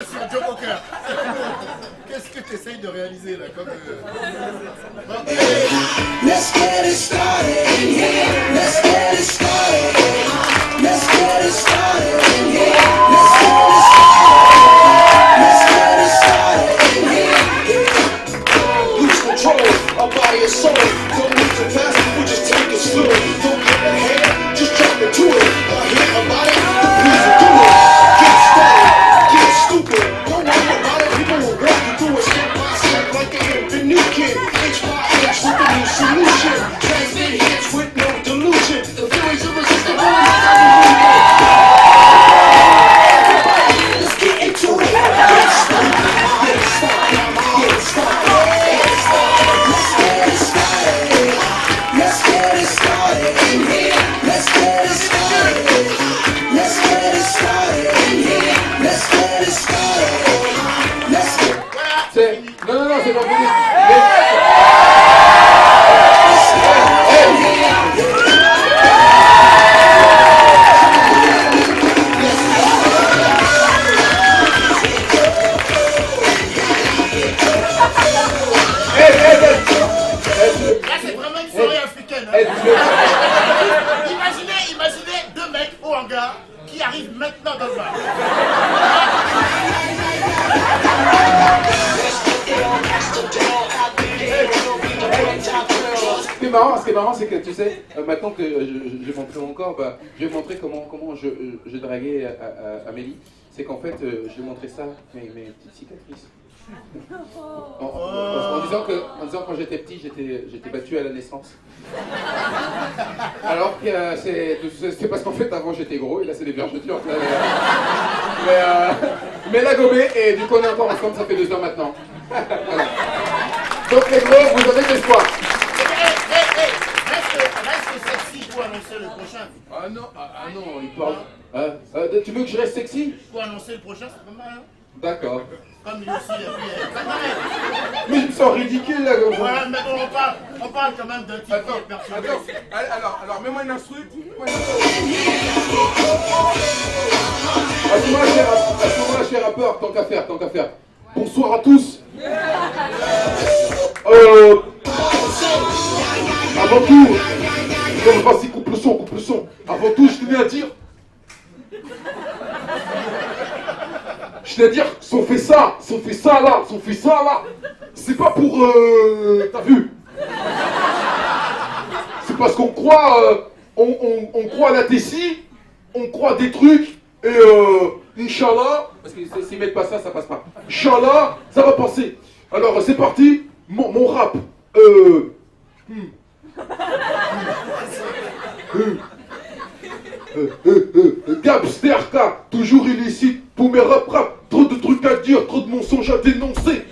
Sur Joe Cocker. Qu'est-ce que tu essayes de réaliser là comme Let's get it started in here. Let's get it started. Let's get it started in here. Let's get it started. Let's get it started in here. Lose control, our body and soul. Don't move too fast, we'll just take it slow. Don't get ahead, just jump into it. Hit a body, please do it. Get started, get stupid. Don't worry about it, people will walk you through it step by step like they hit the new kid. Inch by inch with a new solution. Transmit hits with no delusion. The feelings irresistible. Let's get into it. Get started, get started, get started. Let's get it started. Let's get it started in here. Let's get it started. Let's get it started in here. Let's get it started. Let's get C'est... Non, c'est pas fini. Là c'est vraiment une soirée africaine. Hein. Imaginez deux mecs au hangar qui arrivent maintenant dans le bar. Ce qui est marrant, c'est que tu sais, maintenant que j'ai montré mon corps, je vais montrer comment je draguais Amélie. C'est qu'en fait, je vais montrer ça, mes petites cicatrices. En disant quand j'étais petit, j'étais battu à la naissance. Alors que c'est parce qu'en fait avant j'étais gros et là c'est des vergetures. Mais la gommée et du coup on est encore ensemble, ça fait 2 ans maintenant. Voilà. Donc les gros, vous avez de l'espoir. Reste sexy pour annoncer le prochain. Ah non, il parle. Tu veux que je reste sexy? Pour annoncer le prochain, c'est pas mal. Hein. D'accord. Comme lui aussi, Mais je me sens ridicule là comme ça. Ouais, mais bon, on parle quand même d'un type qui est perturbé. Alors, mets-moi une instru. À ce moment-là, je fais rappeur, tant qu'à faire. Bonsoir à tous. Avant tout, vas-y, coupe le son. Avant tout, je tenais à dire. Si on fait ça là, c'est pas pour... T'as vu? C'est parce qu'on croit, on croit à la Tessie, on croit des trucs, et Inch'Allah, parce que s'ils mettent pas ça, ça passe pas. Inch'Allah, ça va passer. Alors c'est parti, mon rap. Gabsterka, toujours illicite pour mes rap. Trop de trucs à dire, trop de mensonges à dénoncer.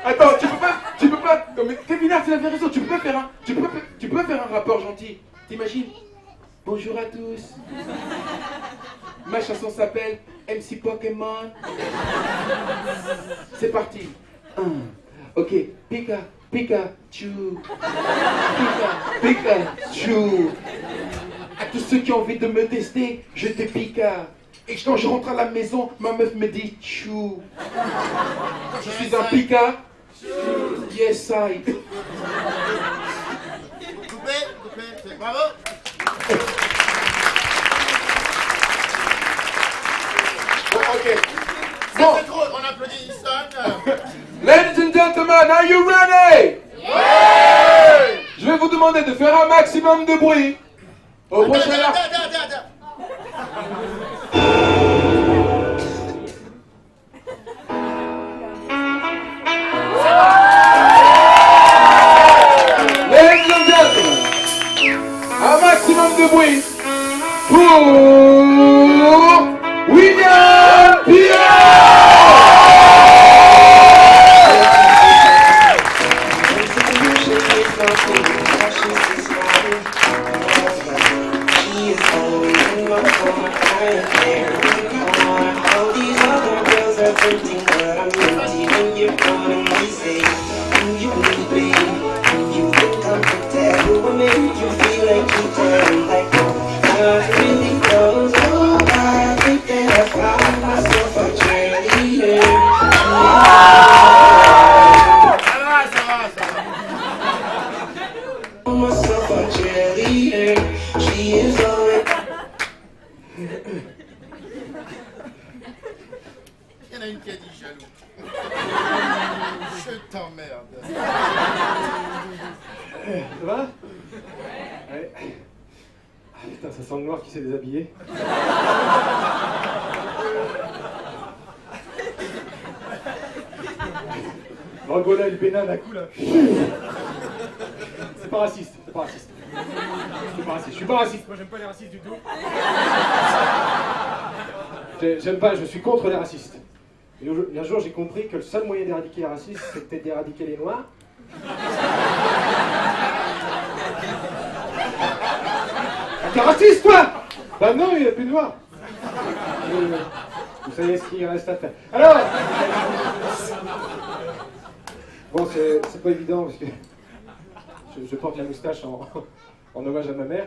Attends, tu peux pas. Mais Kevin Hart, il avait raison. Tu peux faire un rappeur gentil. T'imagines? Bonjour à tous. Ma chanson s'appelle MC Pokémon. C'est parti. Ok, Pikachu. Pikachu. À tous ceux qui ont envie de me tester, je te pica. Et quand je rentre à la maison, ma meuf me dit chou. Je suis un Pika. Yes, I. Coupé, bravo. Ok. Bon. C'est trop, on applaudit Easton. Ladies and gentlemen, are you ready? Yeah! Je vais vous demander de faire un maximum de bruit. Au prochain Ladies and gentlemen, un maximum de bruit pour William Pierre. Make you feel like you turn like jaloux. Je t'emmerde. Ça va? Ouais. Ah putain, ça sent le noir qui s'est déshabillé. Le Angola et le Bénin d'un coup là. C'est pas raciste, c'est pas raciste. C'est pas raciste, je suis pas raciste, moi j'aime pas les racistes du tout. J'aime pas, je suis contre les racistes. Et un jour j'ai compris que le seul moyen d'éradiquer les racistes, c'était d'éradiquer les noirs. T'es raciste toi? Bah non, il n'y a plus de noirs. Vous savez ce qu'il reste à faire. Alors bon, c'est pas évident parce que je porte la moustache en hommage à ma mère.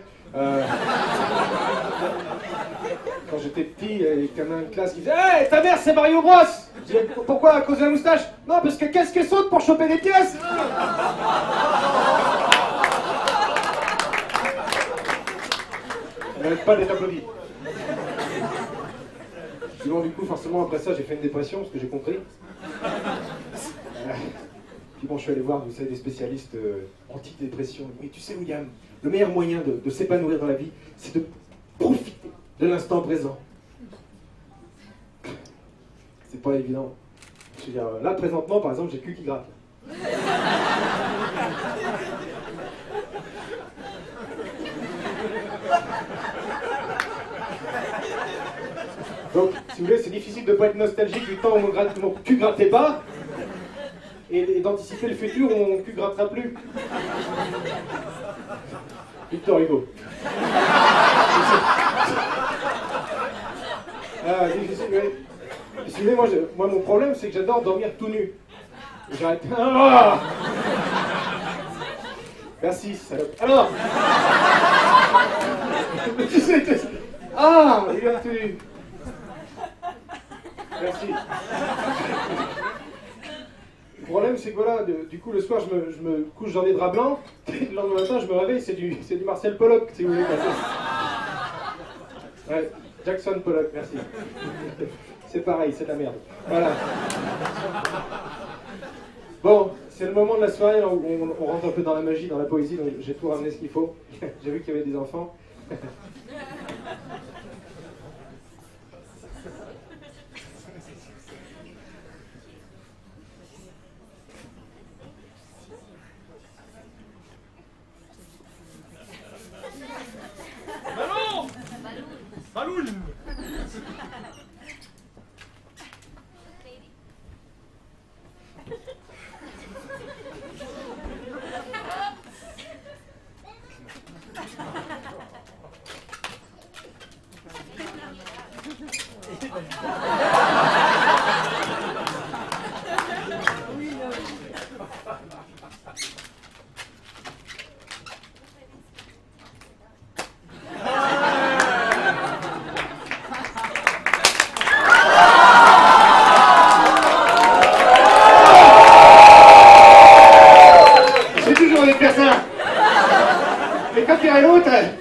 Quand j'étais petit, il y avait quand même une classe qui disait « Hey, ta mère c'est Mario Bros !» Je disais « Pourquoi? À cause de la moustache ?» « Non, parce que qu'est-ce qu'elle saute pour choper des pièces ?» Elle n'arrête pas d'être applaudie. Sinon, du coup, forcément, après ça, j'ai fait une dépression, ce que j'ai compris. Puis bon, je suis allé voir, vous savez, des spécialistes anti-dépression. Mais tu sais, William, le meilleur moyen de s'épanouir dans la vie, c'est de profiter de l'instant présent. C'est pas évident. Je veux dire, là, présentement, par exemple, j'ai le cul qui gratte. Donc, si vous voulez, c'est difficile de ne pas être nostalgique du temps où mon cul grattait pas et d'anticiper le futur où mon cul grattera plus. Victor Hugo. Ah, difficile, oui. Si vous voulez, moi, mon problème, c'est que j'adore dormir tout nu. J'arrête. Ah merci, salope. Alors tu sais, ah, il a tout nu. Merci. Le problème, c'est que voilà, du coup, le soir, je me couche dans des draps blancs, et le lendemain matin, je me réveille, c'est du Marcel Pollock, si vous voulez. Ouais, Jackson Pollock, merci. C'est pareil, c'est de la merde. Voilà. Bon, c'est le moment de la soirée où on rentre un peu dans la magie, dans la poésie, donc j'ai tout ramené ce qu'il faut. J'ai vu qu'il y avait des enfants. Baloul.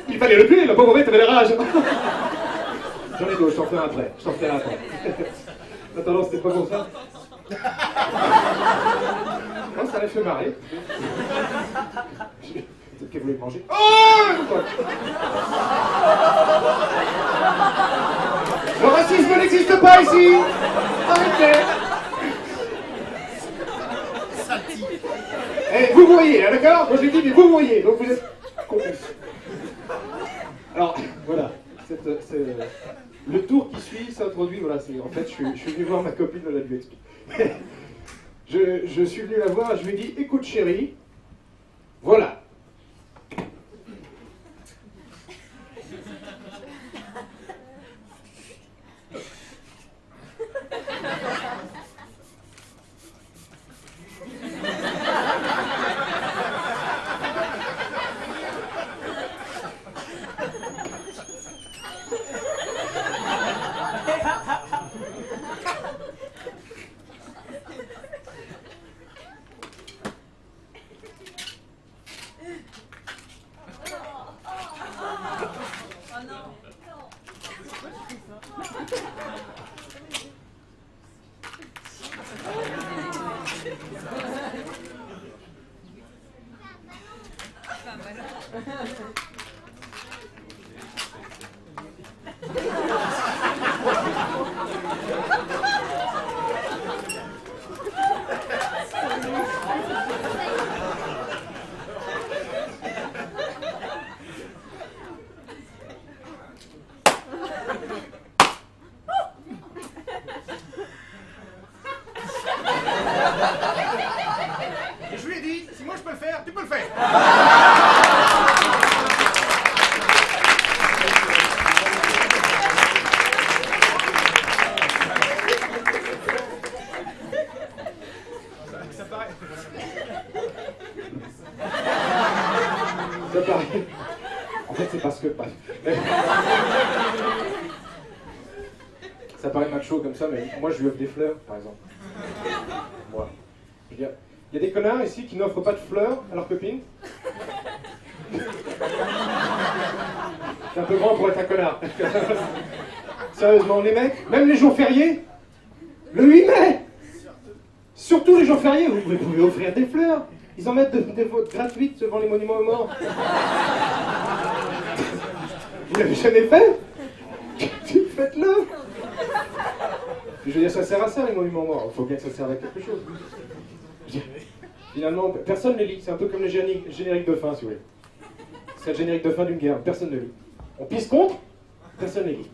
Il fallait le tuer, le pauvre bête avait la rage. J'en ai d'autres, je t'en ferai après. Attends, c'était pas pour ça. Non, ça l'a fait marrer. Peut-être qu'elle voulait manger. Oh! Le racisme n'existe pas ici. Arrêtez. Eh, vous voyez, hein, d'accord? Moi j'ai dit, mais vous voyez, donc vous êtes complices. Alors, voilà, le tour qui suit s'introduit, voilà, en fait, je suis venu voir ma copine, elle lui explique. Je suis venu la voir, je lui ai dit, écoute chérie, voilà. ça paraît macho comme ça, mais moi je lui offre des fleurs, par exemple. Moi. Je veux dire, il y a des connards ici qui n'offrent pas de fleurs à leurs copines. C'est un peu grand pour être un connard. Sérieusement, les mecs, même les jours fériés, le 8 mai, surtout les jours fériés, vous pouvez offrir des fleurs. Ils en mettent des votes gratuites devant les monuments aux morts. Vous l'avez jamais fait? Faites-le. Je veux dire, ça sert à ça, les monuments aux morts. Il faut bien que ça serve à quelque chose. Finalement, personne ne les lit. C'est un peu comme le générique de fin, si vous voulez. C'est le générique de fin d'une guerre. Personne ne lit. On pisse contre, personne ne lit.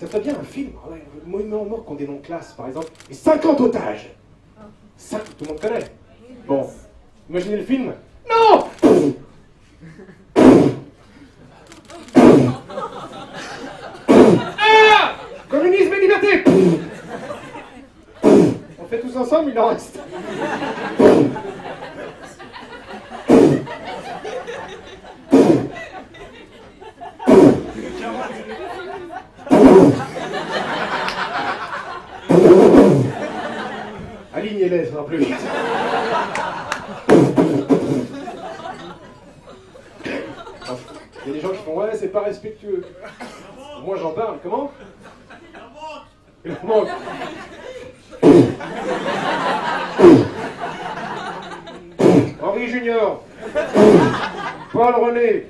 Ça ferait bien un film. Ah ouais, le monument aux morts qui ont des noms de classe, par exemple. Et 50 otages. Ça, tout le monde connaît. Bon, imaginez le film. Non! Ah! Communisme et liberté! On fait tous ensemble, il en reste. Alignez-les, ça va plus vite. Il y a des gens qui font ouais, c'est pas respectueux. Moi j'en parle, comment? Il en manque. Henri Junior. Paul René.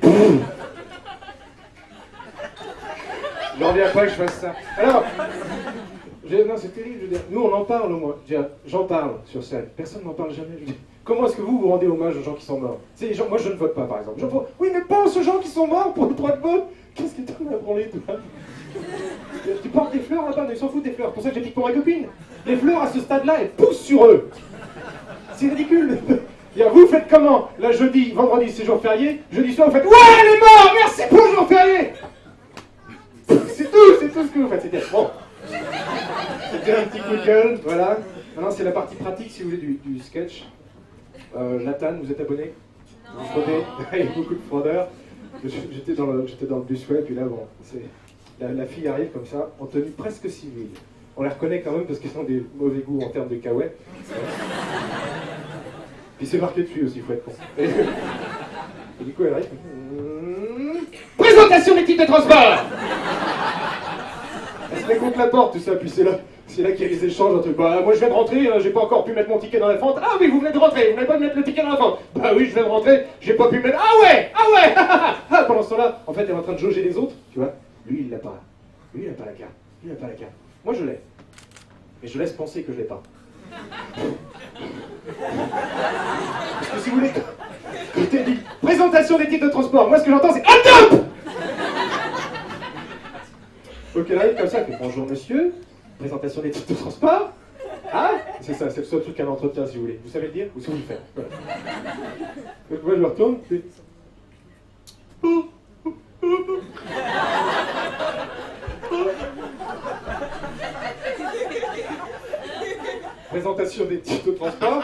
Il en vient pas que je fasse ça. Alors, non, c'est terrible, je veux dire. Nous, on en parle, moi. J'en parle sur scène. Personne n'en parle jamais. Je veux dire, comment est-ce que vous rendez hommage aux gens qui sont morts? C'est les gens, moi, je ne vote pas, par exemple. Oui, mais pense aux gens qui sont morts pour le droit de vote. Qu'est-ce que t'en as branlé, toi? Tu portes des fleurs là-bas, mais ils s'en foutent des fleurs. Pour ça que j'ai dit pour ma copine. Les fleurs, à ce stade-là, elles poussent sur eux. C'est ridicule. Vous faites comment? Là, jeudi, vendredi, c'est jour férié. Jeudi soir, vous faites ouais, elle est morte, merci pour le jour férié. C'est tout ce que vous faites. C'était bon. C'était un petit coup de gueule, voilà. Maintenant, c'est la partie pratique, si vous voulez, du sketch. Nathan, vous êtes abonné? Vous fraudez? Il y a beaucoup de fraudeurs. J'étais dans le bus web, puis là, bon, la fille arrive comme ça, en tenue presque civile. On la reconnaît quand même parce qu'ils ont des mauvais goûts en termes de kawaii. Puis c'est marqué dessus aussi, il faut être con. Et du coup, elle arrive. Présentation des titres de transport! Elle se met contre la porte, tout ça, puis c'est là qu'il y a les échanges entre bah moi je viens de rentrer, j'ai pas encore pu mettre mon ticket dans la fente. Ah oui, vous venez de rentrer, vous n'avez pas de mettre le ticket dans la fente. Bah oui, je viens de rentrer, j'ai pas pu le mettre. Ah ouais. Pendant ce temps-là, en fait, elle est en train de jauger les autres, tu vois. Lui, il l'a pas. Lui, il a pas la carte. Lui, il a pas la carte. Moi, je l'ai. Mais je laisse penser que je l'ai pas. Parce que si vous voulez, quand t'es dit présentation des titres de transport, moi ce que j'entends c'est hop top. Ok, elle arrive comme ça, elle fait bonjour monsieur, présentation des titres de transport. Ah, c'est ça, c'est le seul truc qu'un entretien si vous voulez. Vous savez le dire ou si vous le faites. Voilà. Donc moi je me retourne, puis... Présentation des titres de transport.